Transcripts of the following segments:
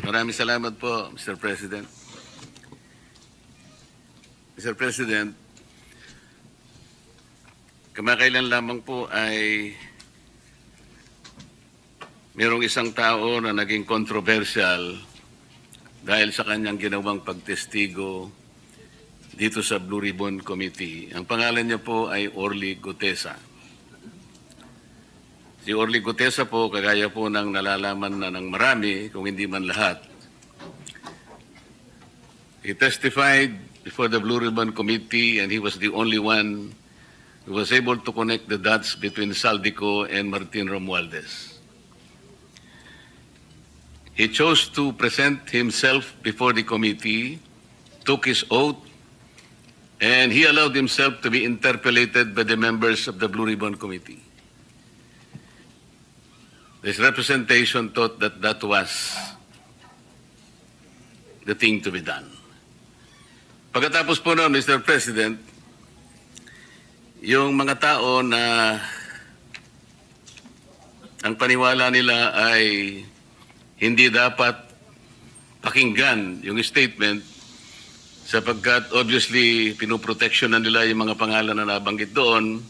Maraming salamat po, Mr. President. Mr. President, kamakailan lamang po ay mayroong isang tao na naging controversial dahil sa kanyang ginawang pagtestigo dito sa Blue Ribbon Committee. Ang pangalan niya po ay Orly Gutesa. Si Orly Gutesa po, kagaya po ng nalalaman na ng marami, kung hindi man lahat, he testified before the Blue Ribbon Committee and he was the only one who was able to connect the dots between Saldico and Martin Romualdez. He chose to present himself before the committee, took his oath, and he allowed himself to be interpellated by the members of the Blue Ribbon Committee. This representation thought that that was the thing to be done. Pagkatapos po noon, Mr. President, yung mga tao na ang paniwala nila ay hindi dapat pakinggan yung statement sapagkat obviously pinoproteksyonan nila yung mga pangalan na nabanggit doon,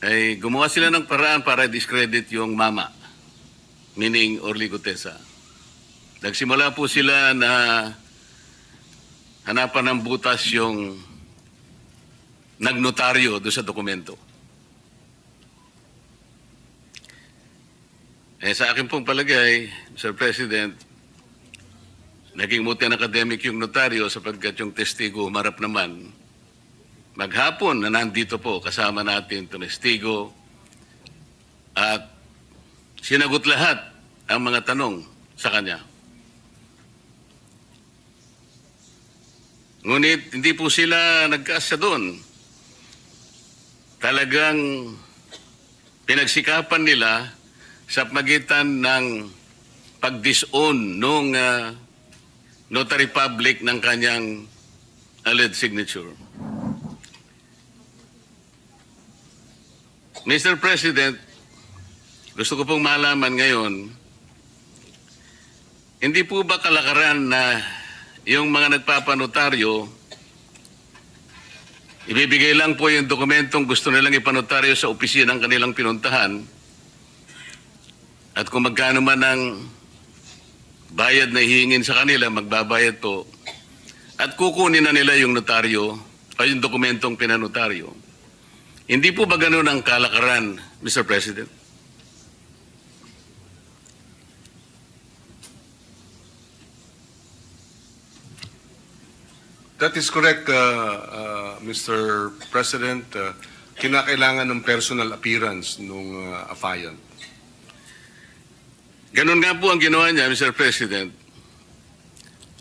ay gumawa sila ng paraan para discredit yung mama, meaning Orly Gutesa. Nagsimula po sila na hanapan ng butas yung nagnotaryo doon sa dokumento. Sa akin pong palagay, Mr. President, naging muti ang academic yung notaryo sapagkat yung testigo humarap naman. Maghapon na nandito po kasama natin itong testigo at sinagot lahat ang mga tanong sa kanya. Ngunit hindi po sila nagkaasa doon. Talagang pinagsikapan nila sa pagitan ng pag-disown nung notary public ng kanyang alleged signature. Mr. President, gusto ko pong malaman ngayon, hindi po ba kalakaran na yung mga nagpapanotaryo, ibibigay lang po yung dokumentong gusto nilang ipanotaryo sa opisina ng kanilang pinuntahan at kung magkano man ang bayad na hihingin sa kanila, magbabayad po at kukunin na nila yung notaryo o yung dokumentong pinanotaryo. Hindi po ba ganun ang kalakaran, Mr. President? That is correct, Mr. President. Kinakailangan ng personal appearance ng affiant. Ganun nga po ang ginawa niya, Mr. President.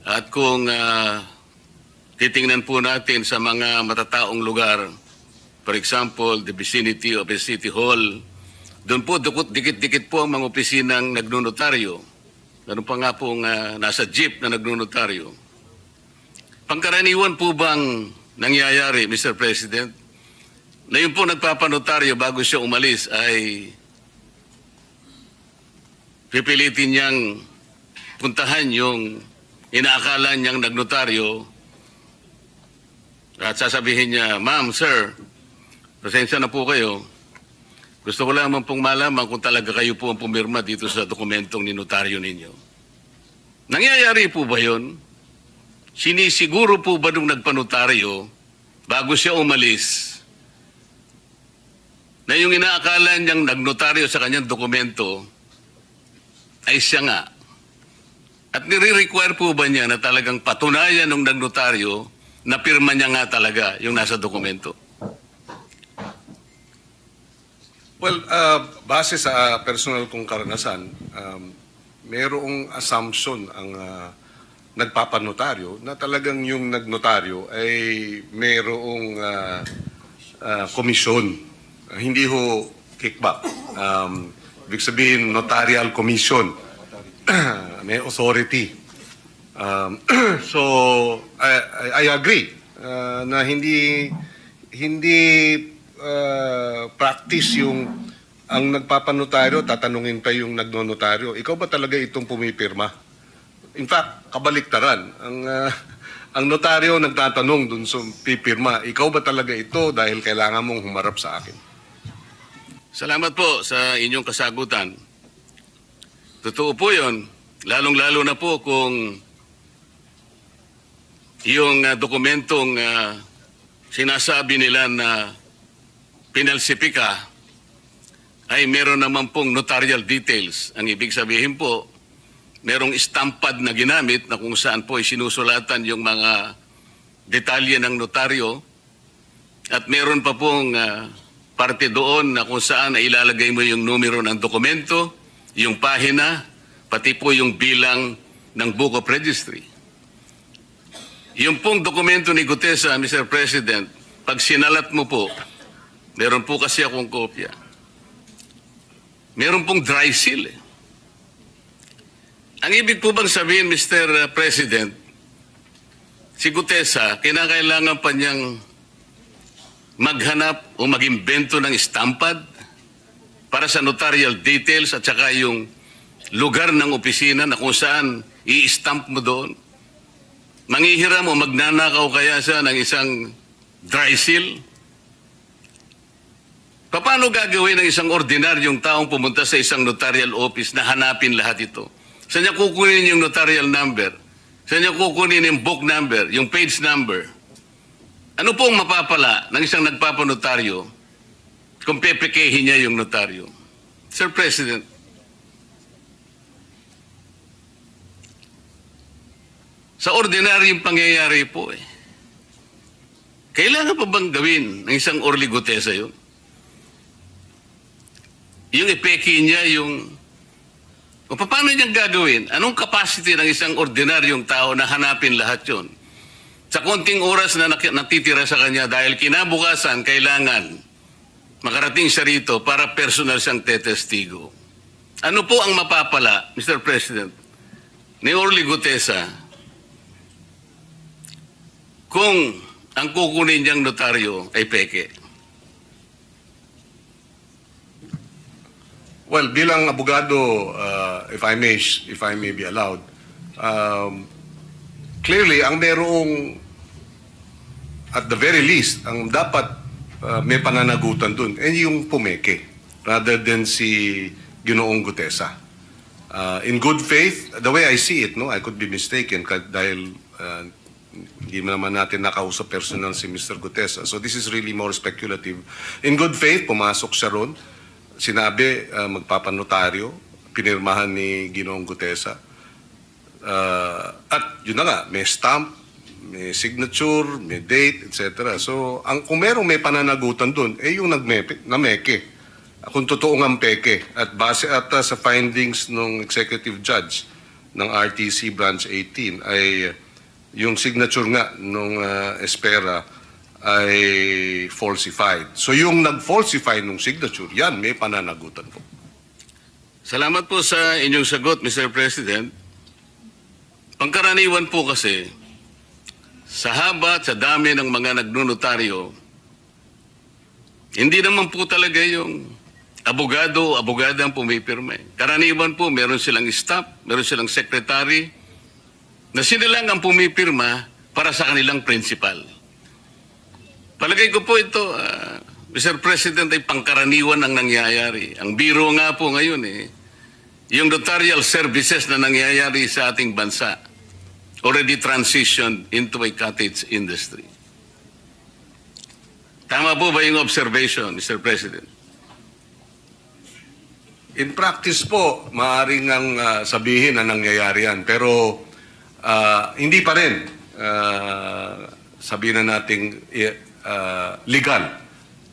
At kung titingnan po natin sa mga matataong lugar, for example, the vicinity of a city hall, doon po dikit-dikit po ang mga opisinang nagnunotaryo. Ganun pa nga pong nasa jeep na nagnunotaryo. Pangkaraniwan po bang nangyayari, Mr. President, na yun po nagpapanotaryo bago siya umalis ay pipilitin niyang puntahan yung inaakala niyang nagnotaryo at sasabihin niya, Ma'am, Sir, pasensya na po kayo. Gusto ko lamang pong malaman kung talaga kayo po ang pumirma dito sa dokumentong ninotaryo ninyo. Nangyayari po ba yun? Sinisiguro po ba nung nagpanotaryo bago siya umalis na yung inaakala niyang nagnotaryo sa kanyang dokumento ay siya nga? At nire-require po ba niya na talagang patunayan ng nagnotaryo na pirma niya nga talaga yung nasa dokumento? Well, base sa personal kong karanasan, mayroong assumption ang nagpapanotaryo na talagang yung nagnotaryo ay mayroong komisyon. Hindi ho kickback. Ibig sabihin, notarial commission. May authority. So, I agree na hindi practice yung ang nagpapanotaryo, tatanungin pa yung nagnonotaryo, ikaw ba talaga itong pumipirma? In fact, kabaliktaran. Ang notaryo nagtatanong dun sa pipirma, ikaw ba talaga ito dahil kailangan mong humarap sa akin? Salamat po sa inyong kasagutan. Totoo po yun, lalong-lalo na po kung yung dokumentong sinasabi nila na pinalsipika ay meron naman pong notarial details. Ang ibig sabihin po, merong stampad na ginamit na kung saan po ay sinusulatan yung mga detalye ng notaryo at meron pa pong parte doon na kung saan ay ilalagay mo yung numero ng dokumento, yung pahina, pati po yung bilang ng Book of Registry. Yung pong dokumento ni Gutesa, Mr. President, pag sinalat mo po, meron po kasi akong kopya. Meron pong dry seal. Ang ibig po bang sabihin, Mr. President, si Gutesa, kinakailangan pa niyang maghanap o mag-imbento ng stampad para sa notarial details at saka yung lugar ng opisina na kung saan i-stamp mo doon? Manghihiram o magnanakaw kaya siya ng isang dry seal? Paano gagawin ng isang ordinaryong taong pumunta sa isang notarial office na hanapin lahat ito? Saan niya kukunin yung notarial number? Saan niya kukunin yung book number, yung page number? Ano po ang mapapala ng isang nagpapanotaryo kung pepekehin niya yung notaryo? Sir President, sa ordinaryong pangyayari po kailangan pa bang gawin ng isang Orly Gutesa yun? Yung ipeke niya, o paano niyang gagawin? Anong capacity ng isang ordinaryong tao na hanapin lahat yon? Sa konting oras na natitira sa kanya dahil kinabukasan, kailangan makarating siya rito para personal siyang tetestigo. Ano po ang mapapala, Mr. President, ni Orly Gutesa kung ang kukunin niyang notaryo ay peke? Well, bilang abogado, if I may be allowed, clearly, ang merong, at the very least, ang dapat may pananagutan dun, yung pumeke, rather than si Ginoong Gutesa. In good faith, the way I see it, no, I could be mistaken dahil hindi naman natin nakausap personal si Mr. Gutesa. So this is really more speculative. In good faith, pumasok siya ron. Sinabi, magpapanotaryo, pinirmahan ni Ginoong Gutesa. At yun na nga, may stamp, may signature, may date, etc. So, kung merong may pananagutan dun, yung nameke. Kung totoo ng peke. At base ata sa findings ng executive judge ng RTC Branch 18 ay yung signature nga nung Espera ay falsified. So yung nag-falsify nung signature, yan, may pananagutan po. Salamat po sa inyong sagot, Mr. President. Pangkaraniwan po kasi, sa haba at sa dami ng mga nagnunotaryo, hindi naman po talaga yung abogado o abogada ang pumipirma. Karaniwan po, meron silang staff, meron silang secretary, na sila lang ang pumipirma para sa kanilang principal. Palagay ko po ito, Mr. President, ay pangkaraniwan ang nangyayari. Ang biro nga po ngayon yung notarial services na nangyayari sa ating bansa already transitioned into a cottage industry. Tama po ba yung observation, Mr. President? In practice po, maaaring ang sabihin na nangyayari yan. Pero hindi pa rin sabihin na nating legal.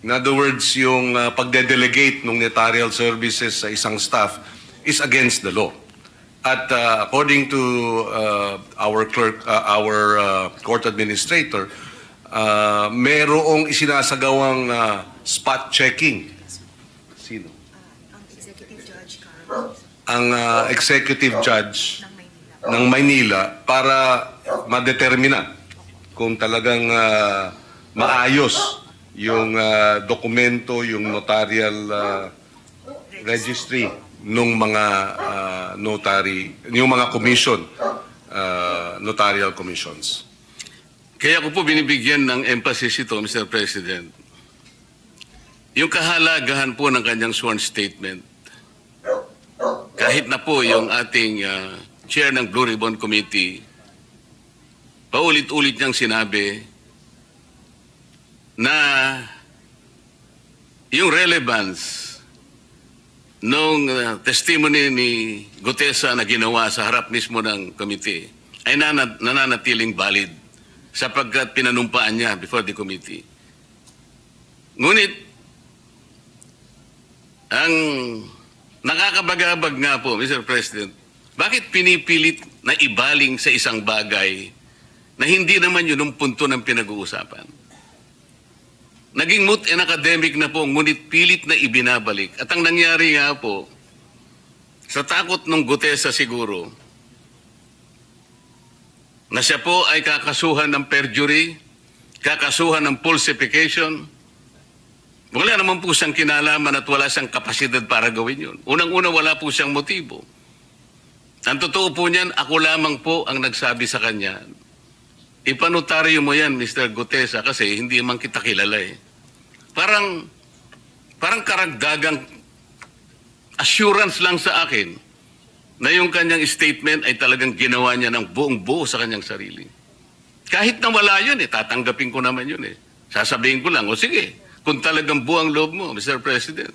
In other words, yung pagde-delegate ng notarial services sa isang staff is against the law. At according to our court administrator, merong isinasagawang spot checking. Sino? Ang executive judge, Carl. Ang executive judge ng Maynila para madetermina kung talagang maayos yung dokumento, yung notarial registry nung mga notary, yung mga commission, notarial commissions. Kaya ko po binibigyan ng emphasis ito, Mr. President. Yung kahalagahan po ng kanyang sworn statement, kahit na po yung ating chair ng Blue Ribbon Committee, paulit-ulit niyang sinabi na yung relevance nung testimony ni Gutesa na ginawa sa harap mismo ng committee ay nananatiling valid sapagkat pinanumpaan niya before the committee. Ngunit, ang nakakabagabag nga po, Mr. President, bakit pinipilit na ibaling sa isang bagay na hindi naman yun ang punto ng pinag-uusapan? Naging moot and academic na po, ngunit pilit na ibinabalik. At ang nangyari nga po, sa takot ng Gutesa siguro, na siya po ay kakasuhan ng perjury, kakasuhan ng falsification, wala naman po siyang kinalaman at wala siyang kapasidad para gawin yun. Unang-una, wala po siyang motibo. Ang totoo po niyan, ako lamang po ang nagsabi sa kanya, ipanotaryo mo yan, Mr. Gutesa, kasi hindi man kita kilala eh. Parang karagdagang assurance lang sa akin na yung kanyang statement ay talagang ginawa niya ng buong buo sa kanyang sarili. Kahit na wala yun eh, tatanggapin ko naman yun eh. Sasabihin ko lang, o sige, kung talagang buong loob mo, Mr. President,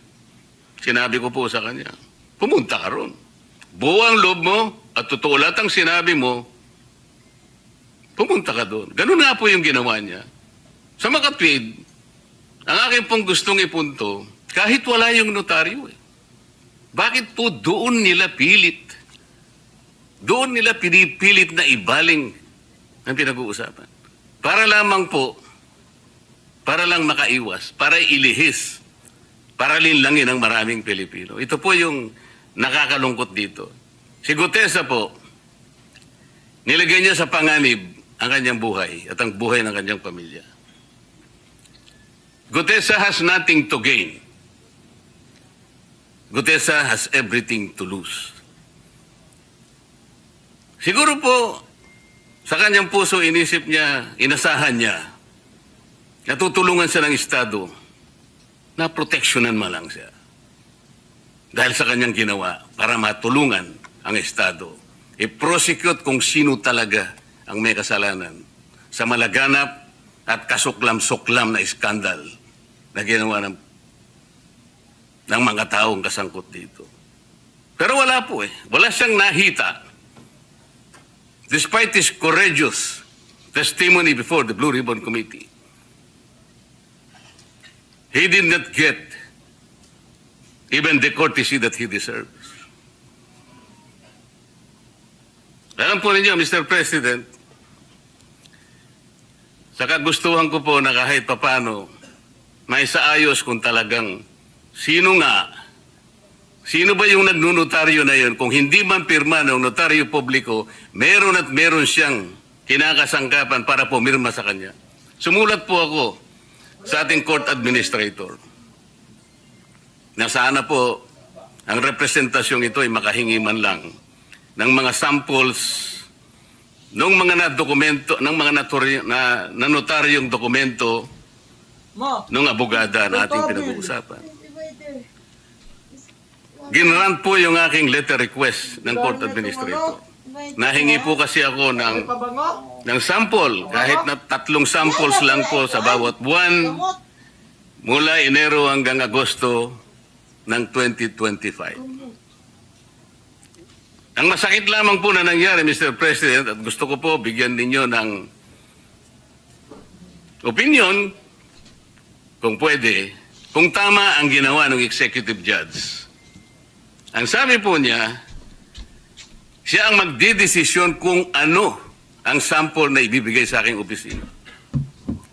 sinabi ko po sa kanya, pumunta ka ron. Buong loob mo at totoo lahat ang sinabi mo, pumunta ka doon. Ganun nga po yung ginawa niya. Sa makatwid, ang aking pong gustong ipunto, kahit wala yung notaryo eh. Bakit po doon nila pilit? Doon nila pinipilit na ibaling ang pinag-uusapan. Para lamang po, para lang makaiwas, para ilihis, para linlangin ang maraming Pilipino. Ito po yung nakakalungkot dito. Si Gutesa po, nilagay niya sa panganib ang kanyang buhay at ang buhay ng kanyang pamilya. Gutesa has nothing to gain. Gutesa has everything to lose. Siguro po, sa kanyang puso inisip niya, inasahan niya, natutulungan siya ng Estado na proteksyonan man lang siya. Dahil sa kanyang ginawa, para matulungan ang Estado, i-prosecute kung sino talaga ang may kasalanan sa malaganap at kasuklam-suklam na iskandal na ginawa ng mga taong kasangkot dito. Pero wala po eh. Wala siyang nahita. Despite his courageous testimony before the Blue Ribbon Committee, he did not get even the courtesy that he deserves. Alam po ninyo, Mr. President, sa kagustuhan ko po na kahit papano, may saayos kung talagang sino ba yung nagnunotaryo na yun? Kung hindi man pirma ng notaryo publiko, meron at meron siyang kinakasangkapan para pumirma sa kanya. Sumulat po ako sa ating court administrator na sana po ang representasyong ito ay makahingi man lang ng mga samples ng mga dokumento ng mga notaryong dokumento ng abogada na ating pinag-uusapan. Ginrant po yung aking letter request ng court administrator. Nahingi po kasi ako ng sample, kahit na 3 samples lang po sa bawat buwan, mula Enero hanggang Agosto ng 2025. Ang masakit lamang po na nangyari, Mr. President, at gusto ko po bigyan ninyo ng opinion, kung pwede, kung tama ang ginawa ng executive judge. Ang sabi po niya, siya ang magdidesisyon kung ano ang sample na ibibigay sa aking opisina.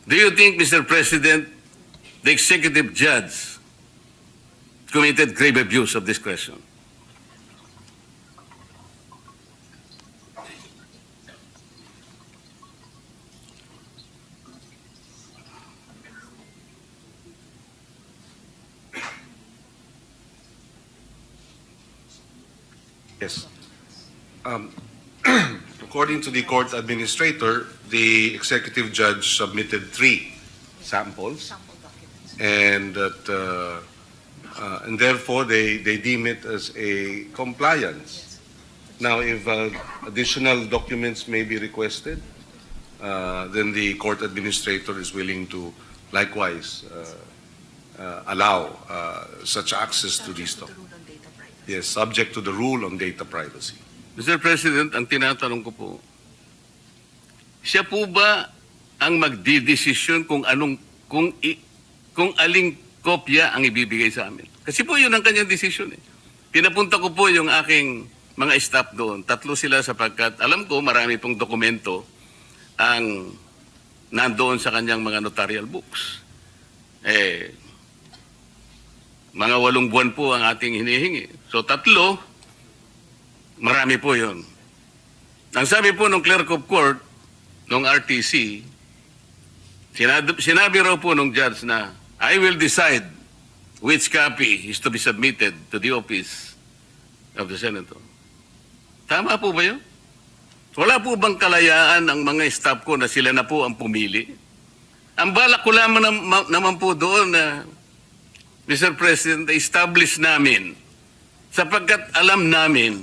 Do you think, Mr. President, the executive judge committed grave abuse of discretion? Yes. According to the court administrator, the executive judge submitted 3 samples, Sample documents. and that and therefore they deem it as a compliance. Now, if additional documents may be requested, then the court administrator is willing to likewise allow such access to these Subject to the documents. rule on data privacy. Yes, subject to the rule on data privacy. Mr. President, ang tinatanong ko po, siya po ba ang magdidesisyon kung kung aling kopya ang ibibigay sa amin? Kasi po yun ang kanyang desisyon eh. Pinapunta ko po yung aking mga staff doon. 3 sila sapagkat alam ko marami pong dokumento ang nandoon sa kanyang mga notarial books. Mga 8 buwan po ang ating hinihingi. So 3, marami po yun. Ang sabi po ng clerk of court, ng RTC, sinabi raw po ng judge na, I will decide which copy is to be submitted to the office of the Senator. Tama po ba yun? Wala po bang kalayaan ang mga staff ko na sila na po ang pumili? Ang balak ko lamang naman po doon na, Mr. President, establish namin sapagkat alam namin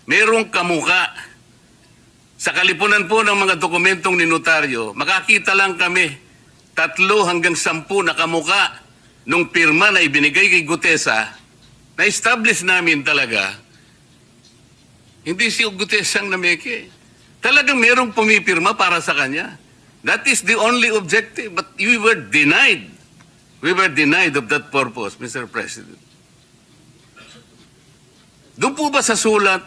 merong kamuka. Sa kalipunan po ng mga dokumentong ni notaryo, makakita lang kami 3 hanggang 10 na kamuka nung pirma na ibinigay kay Gutesa, na-establish namin talaga, hindi si Gutesa ang nameke. Talagang merong pumipirma para sa kanya. That is the only objective, but we were denied. We were denied of that purpose, Mr. President. Doon po ba sa sulat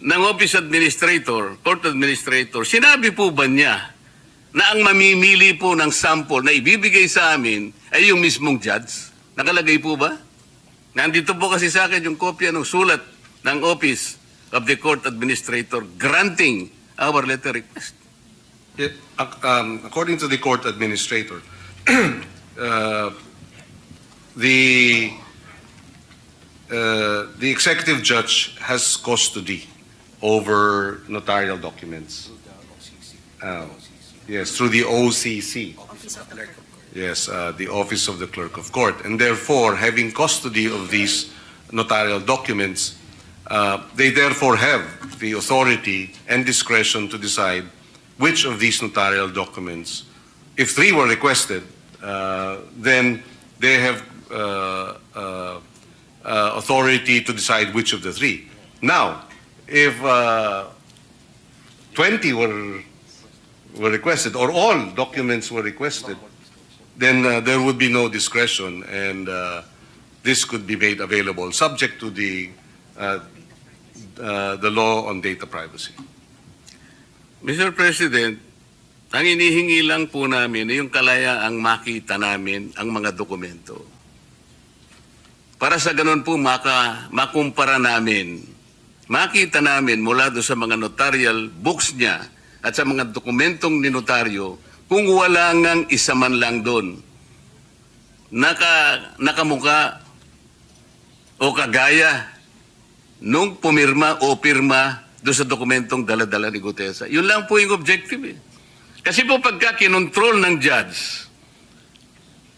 ng Office Administrator, Court Administrator, sinabi po ba niya na ang mamimili po ng sample na ibibigay sa amin ay yung mismong judge? Nakalagay po ba? Nandito po kasi sa akin yung kopya ng sulat ng Office of the Court Administrator granting our letter request. Yeah, according to the court administrator, the executive judge has custody over notarial documents. Yes, through the OCC. Office of the Clerk. Yes, the Office of the Clerk of Court. And therefore, having custody of these notarial documents, they therefore have the authority and discretion to decide which of these notarial documents, if 3 were requested, then they have authority to decide which of the 3. Now, if 20 were requested, or all documents were requested, then there would be no discretion, and this could be made available, subject to the law on data privacy. Mr. President, ang inihingi lang po namin ay yung kalayaang makita namin ang mga dokumento. Para sa ganun po makumpara namin, makita namin mula doon sa mga notarial books niya at sa mga dokumentong ni notaryo kung wala ngang isa man lang doon nakamuka o kagaya nung pumirma o pirma doon sa dokumentong dala-dala ni Gutesa. Yun lang po yung objective eh. Kasi po pagka kinontrol ng judge,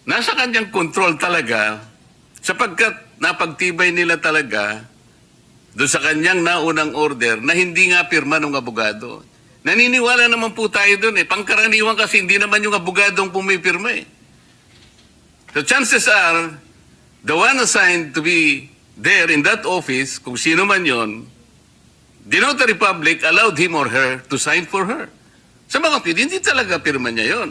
nasa kanyang control talaga sapagkat napagtibay nila talaga doon sa kanyang naunang order na hindi nga pirma ng abogado. Naniniwala naman po tayo doon eh. Pangkaraniwan kasi hindi naman yung abogadong pumipirma eh. So chances are, the one assigned to be there in that office, kung sino man yon, the notary public allowed him or her to sign for her. Sa mga kapit, hindi talaga pirma niya yon.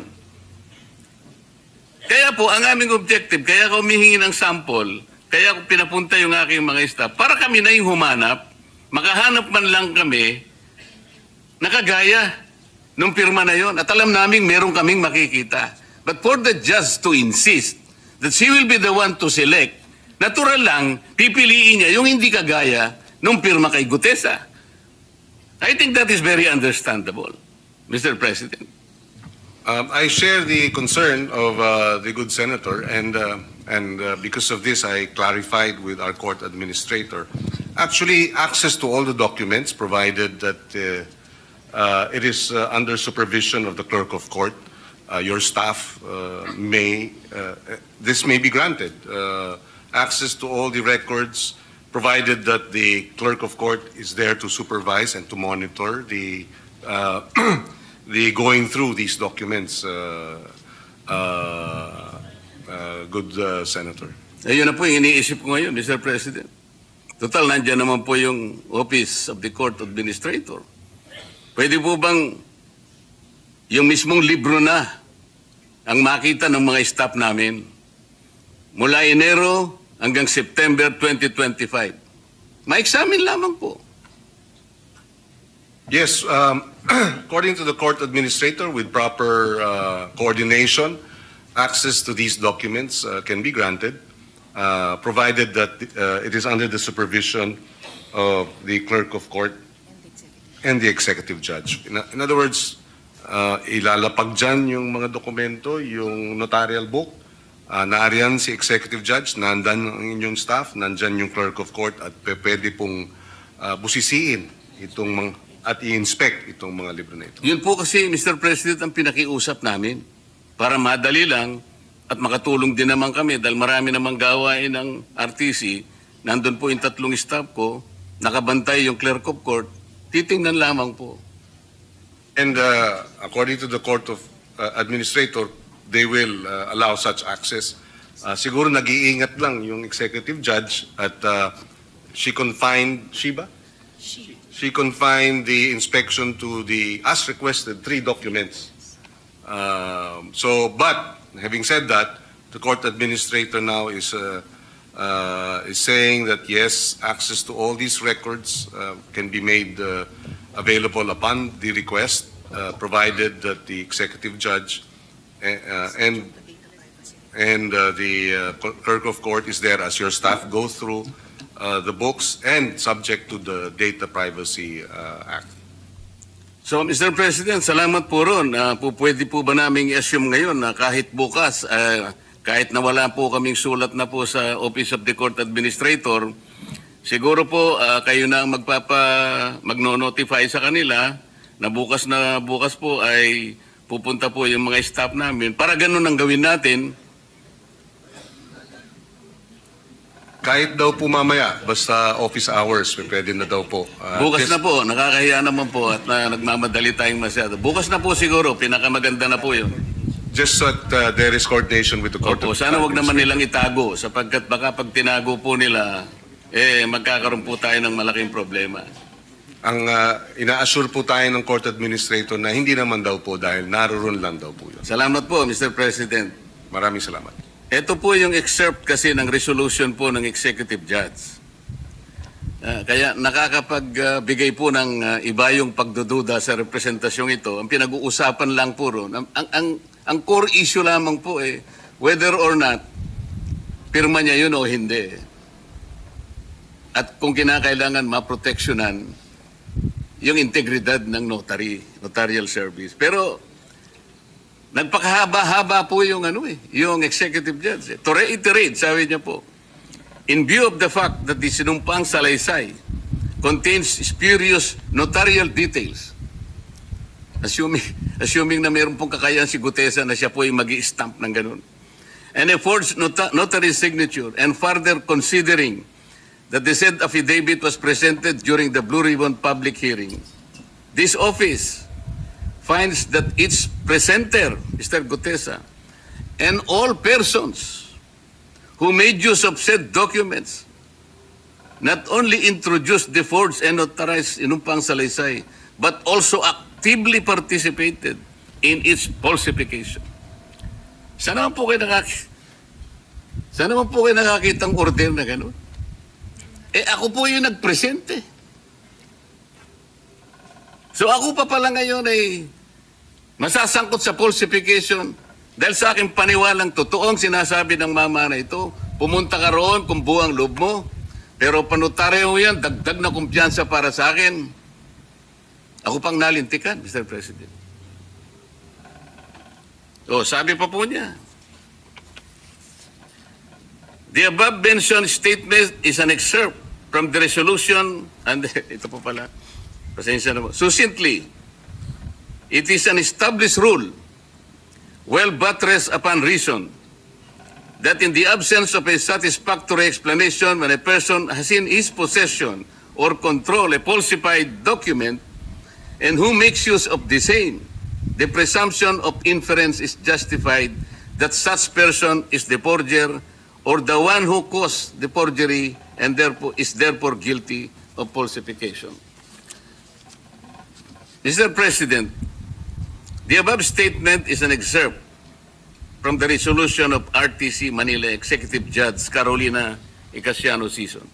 Kaya po, ang aming objective, kaya ako humihingi ng sample, kaya ako pinapunta yung aking mga staff, para kami na yung humanap, makahanap man lang kami, nakagaya nung pirma na yon. At alam namin meron kaming makikita. But for the judge to insist that she will be the one to select, natural lang, pipiliin niya yung hindi kagaya nung pirma kay Gutesa. I think that is very understandable, Mr. President. I share the concern of the good senator, and because of this, I clarified with our court administrator Actually, access to all the documents, provided that it is under supervision of the clerk of court. Your staff this may be granted. Access to all the records, provided that the clerk of court is there to supervise and to monitor the the going through these documents, good Senator. Ayun na po yung iniisip ko ngayon, Mr. President. Total, nandiyan naman po yung Office of the Court Administrator. Pwede po bang yung mismong libro na ang makita ng mga staff namin mula Enero hanggang September 2025? Ma-examine lamang po. Yes, according to the court administrator, with proper coordination, access to these documents can be granted, provided that it is under the supervision of the clerk of court and the executive judge. In other words, ilalapag dyan yung mga dokumento, yung notarial book, naariyan si executive judge, nandan ang inyong staff, nandyan yung clerk of court, at pwede pong busisiin itong mga, at i-inspect itong mga libro na ito. Yun po kasi, Mr. President, ang pinakiusap namin para madali lang at makatulong din naman kami dahil marami namang gawain ng RTC. Nandun po yung 3 staff ko, nakabantay yung clerk of court, titingnan lamang po. And according to the court of administrator, they will allow such access. Siguro nag-iingat lang yung executive judge at she confined the inspection to the, as requested, 3 documents. But having said that, the court administrator now is saying that yes, access to all these records can be made available upon the request, provided that the executive judge and the clerk of court is there as your staff go through the books and subject to the Data Privacy Act. So, Mr. President, salamat po ron. Pwede po ba namin i-assume ngayon na kahit bukas, kahit nawala po kaming sulat na po sa Office of the Court Administrator, siguro po kayo na ang magno-notify sa kanila na bukas po ay pupunta po yung mga staff namin. Para ganun ang gawin natin. Kahit daw po mamaya, basta office hours, pwede na daw po. Bukas na po, nakakahiya naman po at nagmamadali tayong masyado. Bukas na po siguro, pinakamaganda na po yun. Just so that there is coordination with the court. Opo, sana wag naman nilang itago sapagkat baka pag tinago po nila, magkakaroon po tayo ng malaking problema. Ang ina-assure po tayo ng court administrator na hindi naman daw po dahil naroon lang daw po yun. Salamat po, Mr. President. Maraming salamat. Ito po yung excerpt kasi ng resolution po ng executive judge. Kaya nakakapagbigay po ng iba yung pagdududa sa representasyong ito. Ang pinag-uusapan lang po ron. Ang core issue lamang po whether or not pirma niya yun o hindi. At kung kinakailangan maproteksyonan yung integridad ng notarial service. Pero nagpakahaba-haba po yung yung executive judge. To reiterate, sabi niya po, in view of the fact that the sinumpang salaysay contains spurious notarial details, assuming na mayroon pong kakayahan si Gutesa na siya po ay mag-i-stamp ng ganun, and a forged notary signature, and further considering that the said affidavit was presented during the Blue Ribbon public hearing, this office finds that its presenter, Mr. Gutesa, and all persons who made use of said documents not only introduced the forged and notarized inumpang salaysay, but also actively participated in its falsification. Sana naman po kayo nakakitang order na gano'n? Ako po yung nagpresente. So ako pa pala ngayon ay masasangkot sa falsification dahil sa aking paniwalang totoong sinasabi ng mama na ito, pumunta ka roon kung buwang loob mo, pero panutaryo yan, dagdag na kumpiyansa para sa akin. Ako pang nalintikan, Mr. President. So sabi pa po niya, the above mentioned statement is an excerpt from the resolution, and ito po pala, pasensya na po. Succinctly, it is an established rule, well buttressed upon reason, that in the absence of a satisfactory explanation when a person has in his possession or control a falsified document and who makes use of the same, the presumption of inference is justified that such person is the forger or the one who caused the forgery and therefore is therefore guilty of falsification. Mr. President, the above statement is an excerpt from the resolution of RTC Manila Executive Judge Carolina Icasiano Sison.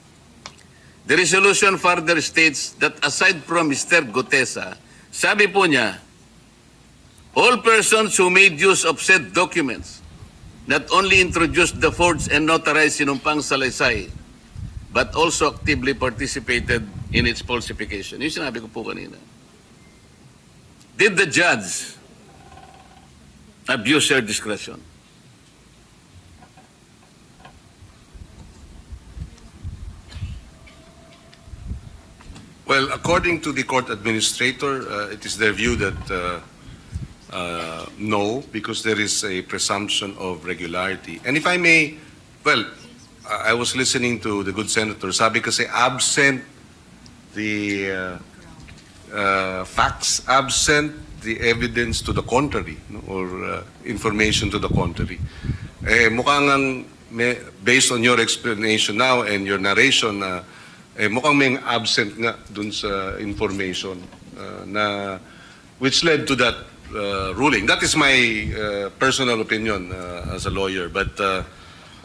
The resolution further states that aside from Mr. Gutesa, sabi po niya, all persons who made use of said documents not only introduced the forged and notarized sinumpang salaysay, but also actively participated in its falsification. Yung sinabi ko po kanina. Did the judge abuse her discretion? Well, according to the court administrator, it is their view that no, because there is a presumption of regularity. And if I may, well, I was listening to the good senator. Sabi kasi absent the facts, absent the evidence to the contrary, no, or information to the contrary. Mukhang based on your explanation now and your narration, mukhang may absent nga dun sa information na which led to that ruling. That is my personal opinion as a lawyer, but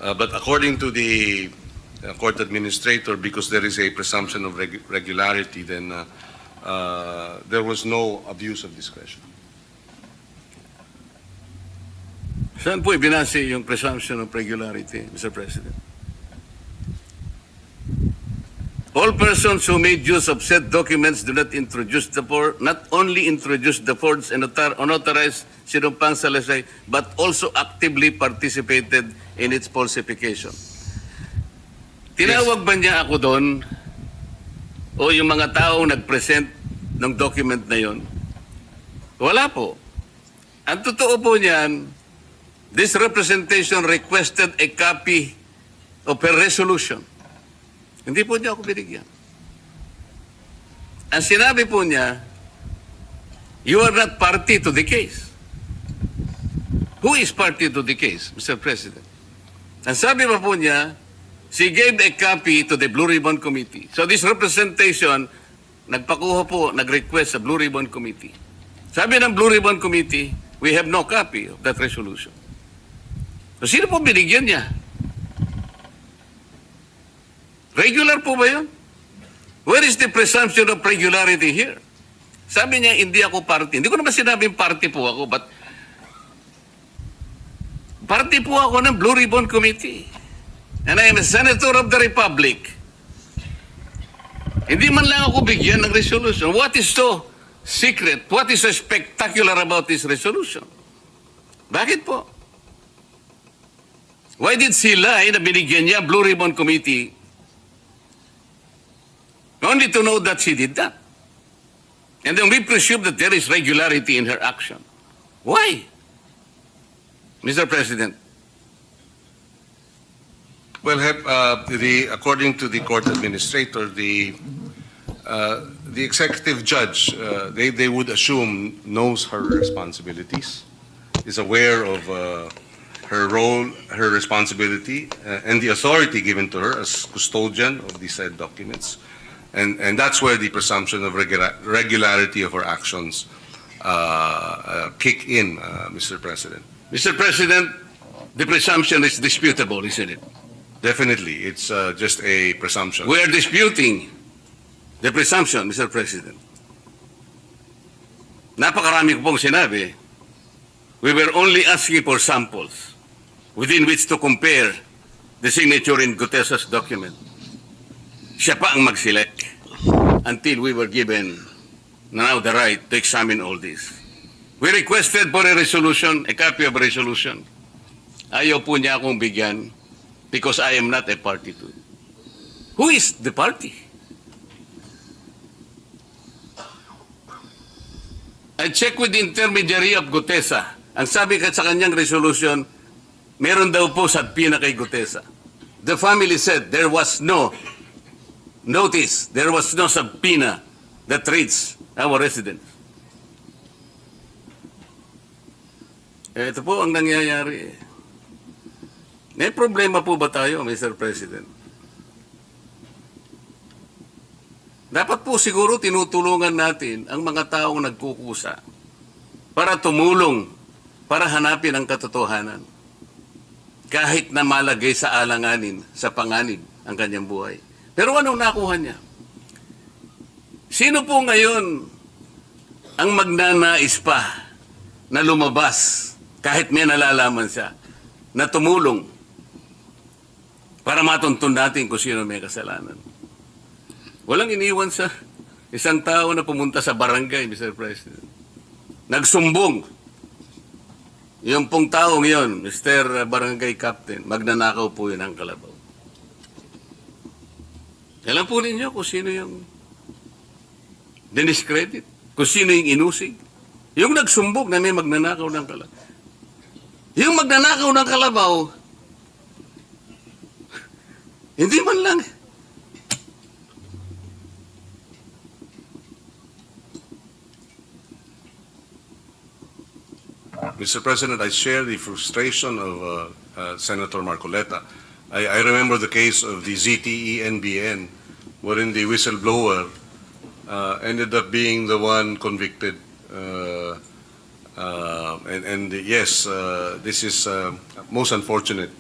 according to the court administrator, because there is a presumption of regularity, then there was no abuse of discretion. Saan po ibinase yung presumption of regularity, Mr. President? All persons who made use of said documents do not only introduce the forged and unauthorized sinumpang salaysay, but also actively participated in its falsification. Tinawag ba niya ako doon o yung mga taong nag-present ng document na yon? Wala po. Ang totoo po niyan, this representation requested a copy of her resolution. Hindi po niya ako binigyan. Ang sinabi po niya, you are not party to the case. Who is party to the case, Mr. President? Ang sabi pa po niya, she gave a copy to the Blue Ribbon Committee. So this representation, nagpakuha po, nag-request sa Blue Ribbon Committee. Sabi ng Blue Ribbon Committee, we have no copy of that resolution. So sino po binigyan niya? Regular po ba yun? Where is the presumption of regularity here? Sabi niya, hindi ako party. Hindi ko naman sinabing party po ako, but party po ako ng Blue Ribbon Committee. And I am a senator of the Republic. Hindi man lang ako bigyan ng resolution. What is so secret? What is so spectacular about this resolution? Bakit po? Why did she lie na binigyan niya Blue Ribbon Committee only to know that she did that? And then we presume that there is regularity in her action. Why? Mr. President. Well, according to the court administrator, the executive judge, they would assume knows her responsibilities, is aware of her role, her responsibility, and the authority given to her as custodian of the said documents. And that's where the presumption of regularity of her actions kick in, Mr. President. Mr. President, the presumption is disputable, isn't it? Definitely, it's just a presumption. We are disputing the presumption, Mr. President. Napakarami ko pong sinabi. We were only asking for samples within which to compare the signature in Gutesa's document. Siya pa ang mag-select until we were given now the right to examine all this. We requested for a resolution, a copy of a resolution. Ayaw po niya akong bigyan because I am not a party to it. Who is the party? I check with the intermediary of Gutesa. Ang sabi ka sa kanyang resolution, meron daw po subpoena kay Gutesa. The family said there was no notice, there was no subpoena that reached our residence. Ito po ang nangyayari. May problema po ba tayo, Mr. President? Dapat po siguro tinutulungan natin ang mga taong nagkukusa para tumulong, para hanapin ang katotohanan. Kahit na malagay sa alanganin, sa panganib ang kanyang buhay. Pero anong nakuha niya? Sino po ngayon ang magnanais pa na lumabas kahit may nalalaman siya na tumulong para matuntun natin kung sino may kasalanan? Walang iniwan sa isang tao na pumunta sa barangay, Mr. President. Nagsumbong. Yung pong taong yun, Mr. Barangay Captain, magnanakaw po yun ang kalabaw. Alam po ninyo kung sino yung diniscredit, kung sino yung inusig. Yung nagsumbong na may magnanakaw ng kalabaw. Yung magnanakaw ng kalabaw, hindi man lang. Mr. President, I share the frustration of Senator Marcoleta. I remember the case of the ZTE-NBN, wherein the whistleblower ended up being the one convicted. Yes, this is most unfortunate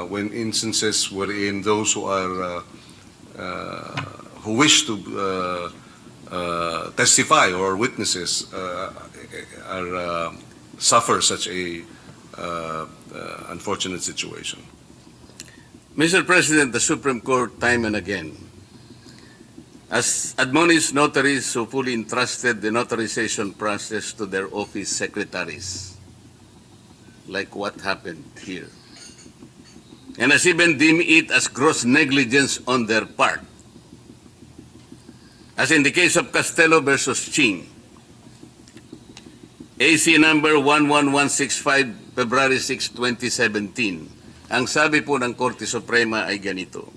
when instances wherein those who are who wish to testify or witnesses suffer such a unfortunate situation. Mr. President, the Supreme Court time and again has admonished notaries who fully entrusted the notarization process to their office secretaries, like what happened here, and has even deemed it as gross negligence on their part, as in the case of Castello versus Ching, AC number 11165, February 6, 2017. Ang sabi po ng Korte Suprema ay ganito: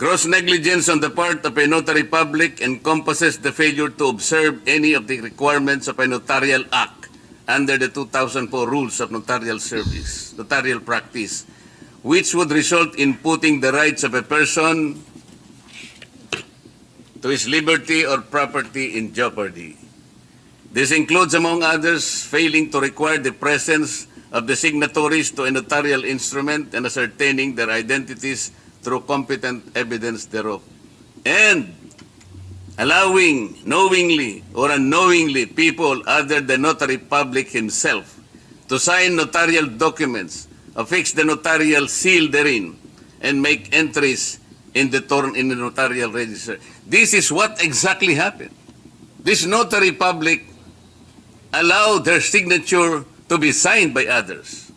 gross negligence on the part of a notary public encompasses the failure to observe any of the requirements of a notarial act under the 2004 Rules of Notarial Service, Notarial Practice, which would result in putting the rights of a person to his liberty or property in jeopardy. This includes, among others, failing to require the presence of the signatories to a notarial instrument and ascertaining their identities through competent evidence thereof, and allowing knowingly or unknowingly people other than notary public himself to sign notarial documents, affix the notarial seal therein, and make entries in the notarial register. This is what exactly happened. This notary public allowed their signature to be signed by others.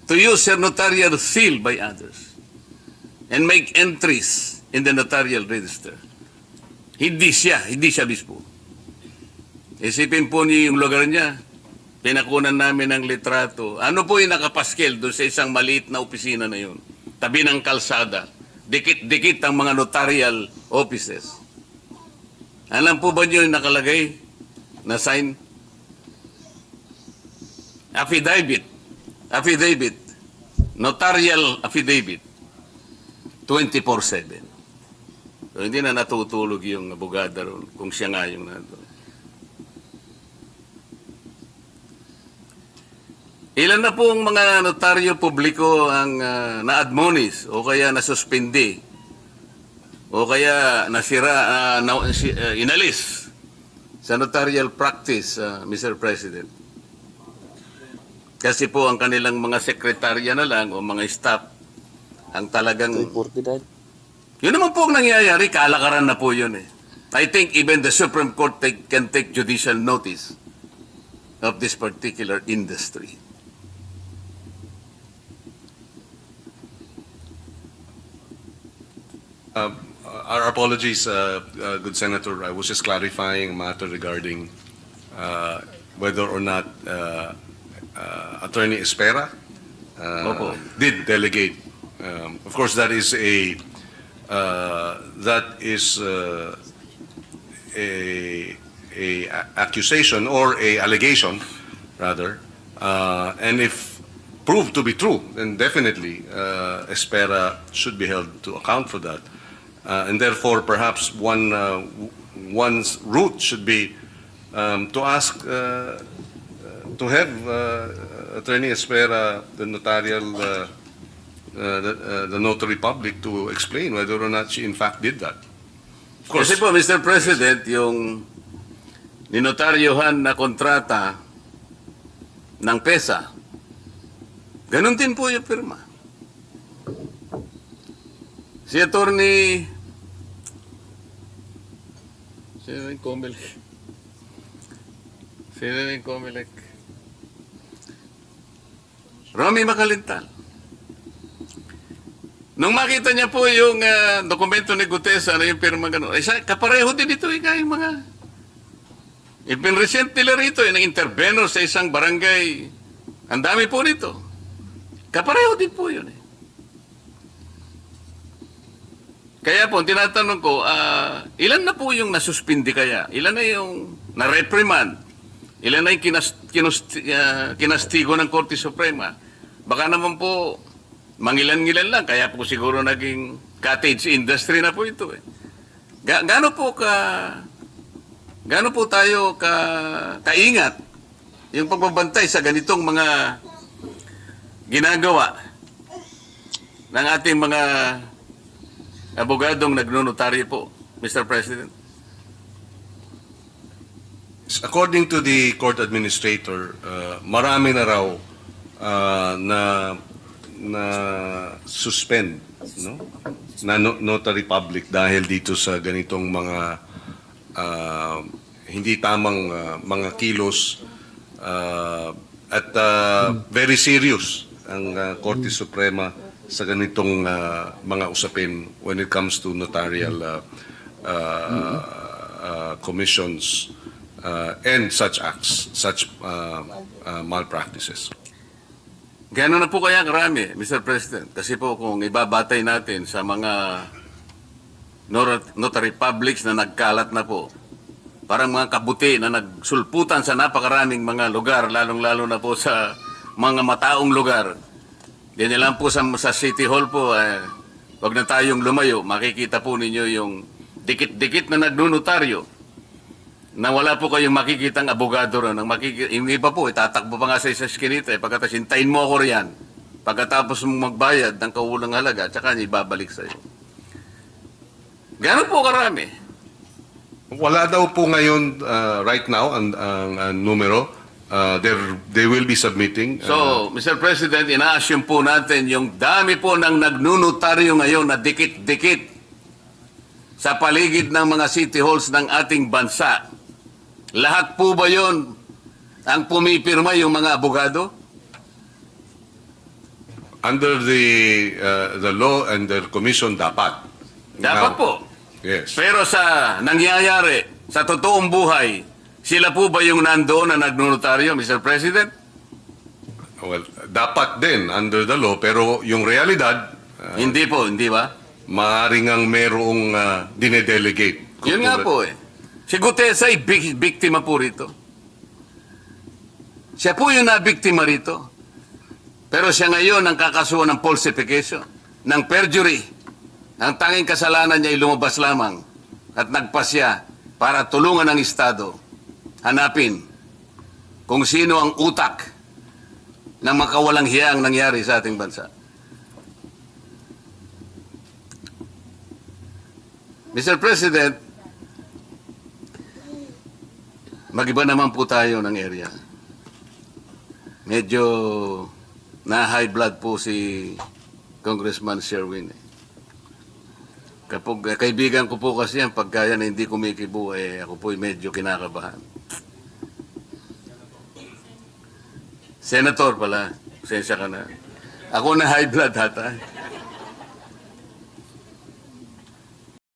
To use their notarial seal by others and make entries in the notarial register. Hindi siya mismo. Isipin po niyo yung lugar niya. Pinakunan namin ng litrato. Ano po yung nakapaskel doon sa isang maliit na opisina na yun? Tabi ng kalsada. Dikit-dikit ang mga notarial offices. Alam po ba niyo yung nakalagay na sign? Affidavit. Notarial affidavit. 24/7. So, hindi na natutulog yung abogada ron kung siya nga yung nandun. Ilan na pong mga notaryo publiko ang na-admonish o kaya nasuspindi o kaya nasira, inalis sa notarial practice, Mr. President. Kasi po ang kanilang mga sekretarya na lang o mga staff ang talagang... Yun naman po ang nangyayari, kalakaran na po yun eh. I think even the Supreme Court can take judicial notice of this particular industry. Our apologies, good Senator. I was just clarifying a matter regarding whether or not Attorney Espera Opo. did delegate. Of course, that is a accusation or a allegation, rather. And if proved to be true, then definitely Espera should be held to account for that. And therefore, perhaps one's route should be to ask to have Attorney Espera, the notarial, the notary public, to explain whether or not she in fact did that. Of course, Kasi po, Mr. President, yung ninotaryohan na kontrata ng PESA, ganun din po yung pirma. Si Attorney... Sino yung Comelec? Sino yung Comelec? Romy Macalintal. Nung makita niya po yung dokumento ni Gutesa na yung pirma gano'n, kapareho din ito yung mga ipinresent nila rito, yung intervenor sa isang barangay. Ang dami po nito. Kapareho din po yun eh. Kaya po, tinatanong ko, ilan na po yung nasuspindi kaya? Ilan na yung na-reprimand? Ilan na yung kinastigo ng Korte Suprema? Baka naman po, mangilan-ngilan lang, kaya po siguro naging cottage industry na po ito eh. Gaano po tayo kaingat yung pagbabantay sa ganitong mga ginagawa ng ating mga abogadong nagnonotaryo po, Mr. President? according to the court administrator, marami na raw na suspend, no? Notary public dahil dito sa ganitong mga hindi tamang mga kilos at very serious ang Korte Suprema sa ganitong mga usapin when it comes to notarial commissions and such acts, such malpractices. Gano'n na po kaya karami, Mr. President? Kasi po kung ibabatay natin sa mga notary publics na nagkalat na po, parang mga kabuti na nagsulputan sa napakaraming mga lugar, lalong-lalo na po sa mga mataong lugar. Yan lang po sa City Hall po, wag na tayong lumayo, makikita po ninyo yung dikit-dikit na nagnunotaryo na wala po kayong makikitang abogado ron. Yung iba po, itatakbo pa nga sa eskinita, pagkatapos hintayin mo ako riyan. Pagkatapos mong magbayad ng kaulang halaga, tsaka niya ibabalik sa'yo. Gano'n po karami? Wala daw po ngayon, right now, ang numero. They will be submitting. So, Mr. President, ina-assume po natin yung dami po ng nagnunotaryo ngayon na dikit-dikit sa paligid ng mga city halls ng ating bansa. Lahat po ba yon ang pumipirma yung mga abogado? Under the law and the commission, dapat. Dapat Now, po. Yes. Pero sa nangyayari, sa totoong buhay, sila po ba yung nandoon na nagnunotaryo, Mr. President? Well, dapat din under the law, pero yung realidad, Hindi po, hindi ba? maaaring ang merong dinedelegate. Yun nga po eh. Si Gutesa ay biktima po rito. Siya po yung nabiktima rito. Pero siya ngayon ang kakasuhan ng falsification, ng perjury. Ang tanging kasalanan niya ay lumabas lamang at nagpasya para tulungan ang Estado hanapin kung sino ang utak ng makawalang hiya ang nangyari sa ating bansa. Mr. President, mag-iba naman po tayo ng area. Medyo na-high blood po si Congressman Sherwin. Kapag kaibigan ko po kasi yan, pagka yan hindi kumikibo, ako po medyo kinakabahan. Senator pala, pasensya ka na. Ako na high blood hata.